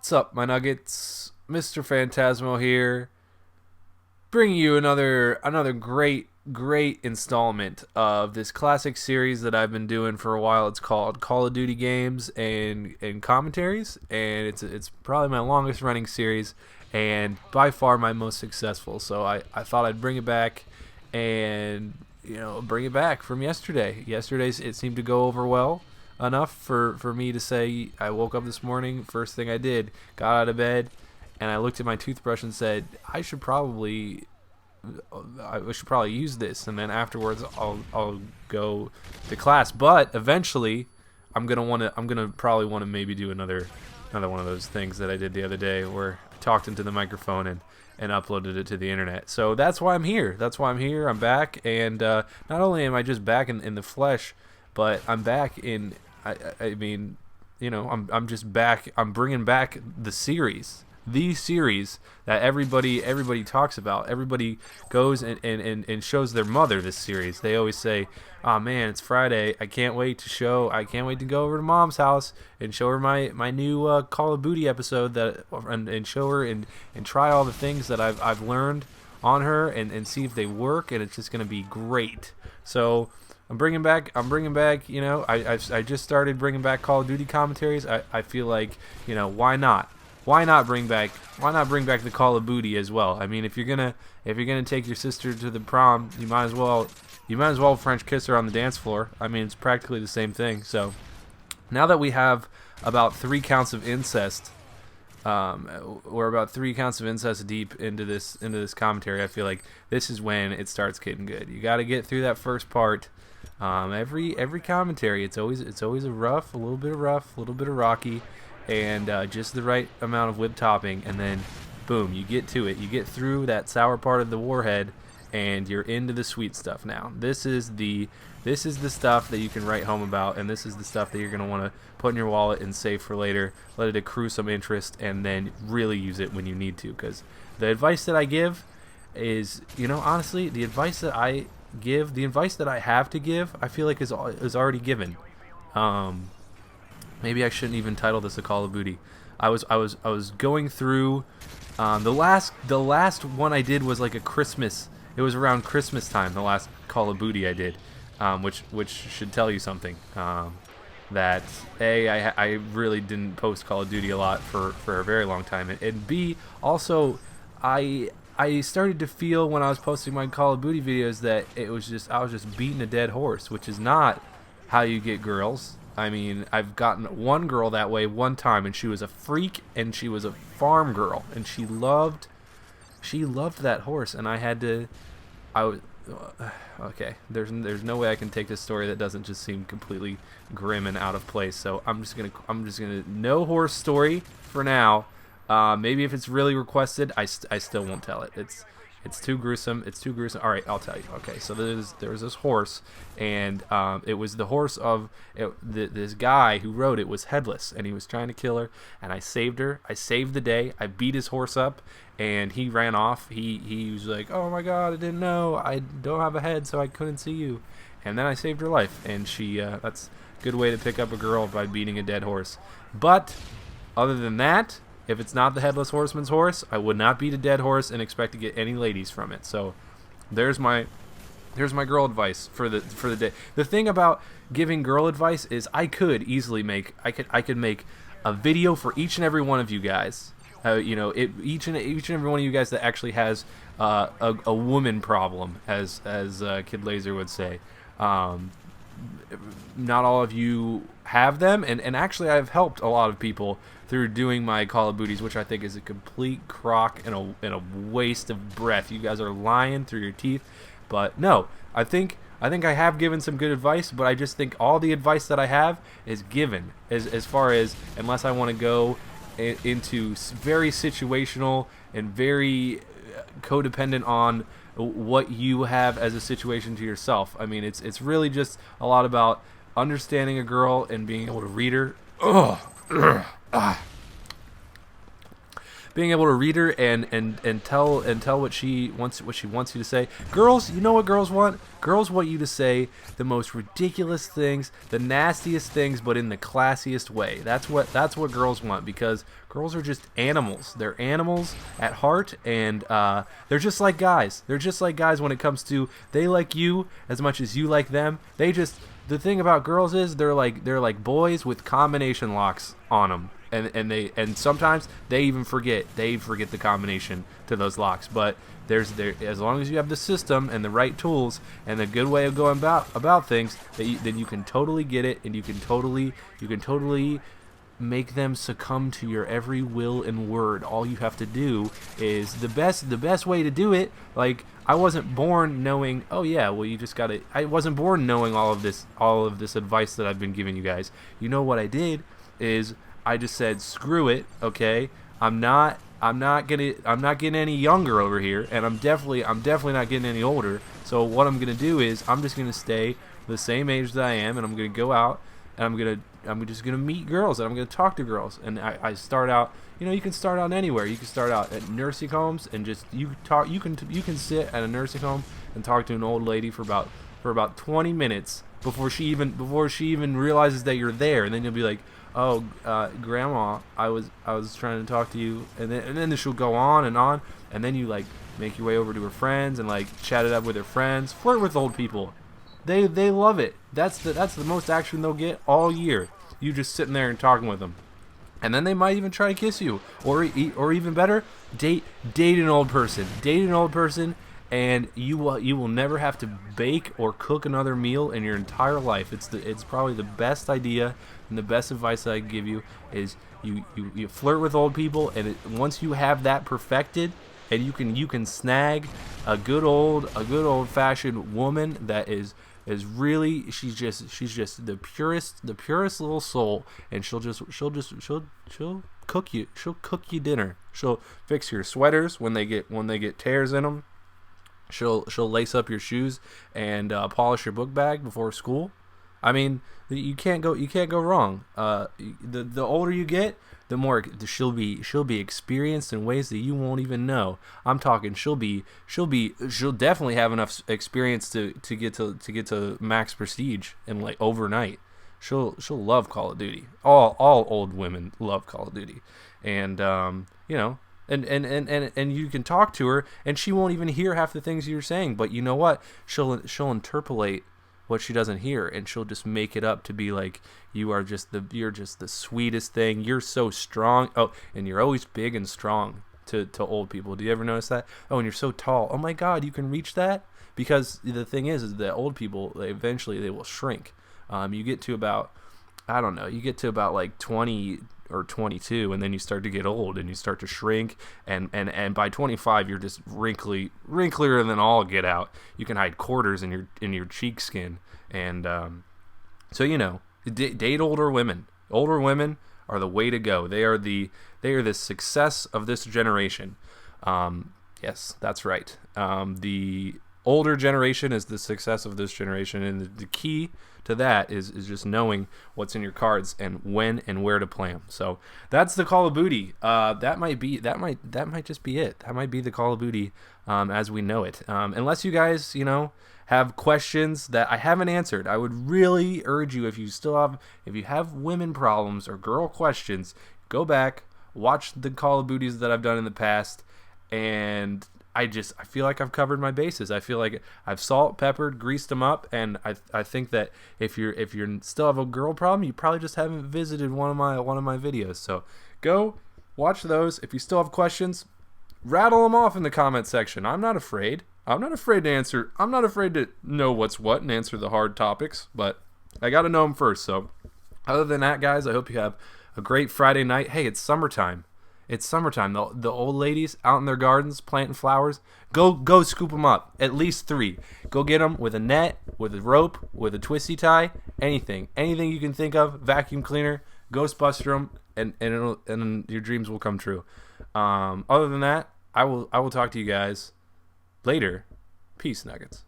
What's up, my nuggets? MisterFantasmo here, bringing you another great installment of this classic series that I've been doing for a while. It's called Call of Duty games and commentaries, and it's probably my longest running series and by far my most successful. So I thought I'd bring it back and bring it back from yesterday. Yesterday's it seemed to go over well enough for me to say I woke up this morning, first thing I did, got out of bed, and I looked at my toothbrush and said I should probably use this, and then afterwards I'll go to class. But eventually I'm gonna probably want to maybe do another one of those things that I did the other day where I talked into the microphone and uploaded it to the internet. So that's why I'm here. I'm back, and not only am I just back in the flesh, but I'm back in. I mean, I'm just back. I'm bringing back the series that everybody talks about. Everybody goes and shows their mother this series. They always say, "Oh man, it's Friday. I can't wait to go over to Mom's house and show her my new Call of Duty episode and show her and try all the things that I've learned on her and see if they work, and it's just gonna be great." So I'm bringing back. I just started bringing back Call of Duty commentaries. I feel like, why not? Why not bring back the Call of Duty as well? I mean, if you're gonna take your sister to the prom, you might as well French kiss her on the dance floor. I mean, it's practically the same thing. So now that we have about 3 counts of incest, we're about 3 counts of incest deep into this commentary. I feel like this is when it starts getting good. You got to get through that first part. Every commentary, it's always a little bit of rocky, and just the right amount of whip topping, and then boom, you get to it. You get through that sour part of the warhead, and you're into the sweet stuff now. This is the stuff that you can write home about, and this is the stuff that you're going to want to put in your wallet and save for later, let it accrue some interest, and then really use it when you need to. Because the advice that I give is, honestly, the advice that I have to give, I feel like is already given. Maybe I shouldn't even title this a Call of Duty. I was going through the last one I did was like a Christmas. It was around Christmas time. The last Call of Duty I did, which should tell you something. That I really didn't post Call of Duty a lot for a very long time, and B, also I started to feel when I was posting my Call of Duty videos that I was just beating a dead horse, which is not how you get girls. I mean, I've gotten one girl that way one time, and she was a freak, and she was a farm girl, and she loved that horse, and okay. There's no way I can take this story that doesn't just seem completely grim and out of place. So I'm just gonna no horse story for now. Maybe if it's really requested, I still won't tell it. It's too gruesome. All right, I'll tell you. Okay, so there was this horse, and it was the horse of this guy who rode it was headless, and he was trying to kill her, and I saved her. I saved the day. I beat his horse up, and he ran off. He was like, "Oh my God, I didn't know. I don't have a head, so I couldn't see you." And then I saved her life, and that's a good way to pick up a girl, by beating a dead horse. But other than that, if it's not the Headless Horseman's horse, I would not beat a dead horse and expect to get any ladies from it. So there's my girl advice for the day. The thing about giving girl advice is I could make a video for each and every one of you guys. Each and every one of you guys that actually has a woman problem, as Kid Laser would say. Not all of you have them, and actually I've helped a lot of people through doing my Call of Duties, which I think is a complete crock and a waste of breath. You guys are lying through your teeth. But no, I think I have given some good advice, but I just think all the advice that I have is given as far as, unless I want to go into very situational and very codependent on what you have as a situation to yourself. I mean, it's really just a lot about understanding a girl and being able to read her. being able to read her and tell what she wants you to say. Girls, you know what girls want? Girls want you to say the most ridiculous things, the nastiest things, but in the classiest way. That's what girls want, because girls are just animals. They're animals at heart, and they're just like guys. They're just like guys when it comes to, they like you as much as you like them. The thing about girls is they're like boys with combination locks on them, and sometimes they even forget the combination to those locks. But as long as you have the system and the right tools and a good way of going about things, then you can totally get it, and you can totally make them succumb to your every will and word. All you have to do is the best way to do it. Like, I wasn't born knowing, oh yeah, well, you just gotta, I wasn't born knowing all of this advice that I've been giving you guys. You know what I did is I just said, screw it, okay? I'm not getting any younger over here, and I'm definitely not getting any older. So what I'm gonna do is I'm just gonna stay the same age that I am, and I'm gonna go out, and I'm just gonna meet girls, and I'm gonna talk to girls. And I start out, you can start out anywhere. You can start out at nursing homes and just you can sit at a nursing home and talk to an old lady for about 20 minutes before she even realizes that you're there, and then you'll be like, oh, grandma, I was trying to talk to you, and then she'll go on, and then you like make your way over to her friends and like chat it up with her friends. Flirt with old people. They love it. That's the most action they'll get all year. You just sitting there and talking with them, and then they might even try to kiss you, or even better, date an old person. Date an old person, and you will never have to bake or cook another meal in your entire life. It's probably the best idea, and the best advice that I can give you is you flirt with old people, and once you have that perfected, and you can snag a good old fashioned woman that is really, she's just the purest little soul, and she'll cook you dinner. She'll fix your sweaters when they get tears in them. She'll lace up your shoes and polish your book bag before school. I mean, you can't go wrong. The older you get, the more she'll be experienced in ways that you won't even know. I'm talking she'll definitely have enough experience to get to max prestige in like overnight. She'll love Call of Duty. All old women love Call of Duty, and and you can talk to her, and she won't even hear half the things you're saying. But you know what? She'll interpolate what she doesn't hear, and she'll just make it up to be like, you're just the sweetest thing. You're so strong. Oh, and you're always big and strong to old people. Do you ever notice that? Oh, and you're so tall. Oh my God, you can reach that? Because the thing is that old people, eventually they will shrink. You get to about, I don't know, like 20 or 22, and then you start to get old and you start to shrink, and by 25 you're just wrinklier than all get out. You can hide quarters in your cheek skin, and so date older women. Older women are the way to go. They are the success of this generation. Yes, that's right. The older generation is the success of this generation, and the key to that is just knowing what's in your cards and when and where to play them. So that's the Call of Duty. That might just be it. That might be the Call of Duty as we know it. Unless you guys have questions that I haven't answered, I would really urge you, if you have women problems or girl questions, go back, watch the Call of Duties that I've done in the past, and I feel like I've covered my bases. I feel like I've salt, peppered, greased them up, and I think that if you still have a girl problem, you probably just haven't visited one of my videos. So go watch those. If you still have questions, rattle them off in the comment section. I'm not afraid. I'm not afraid to answer. I'm not afraid to know what's what and answer the hard topics, but I got to know them first. So other than that, guys, I hope you have a great Friday night. Hey, it's summertime. It's summertime. The old ladies out in their gardens planting flowers, go scoop them up. At least 3. Go get them with a net, with a rope, with a twisty tie, anything you can think of. Vacuum cleaner, Ghostbuster them, and your dreams will come true. Other than that, I will talk to you guys later. Peace, Nuggets.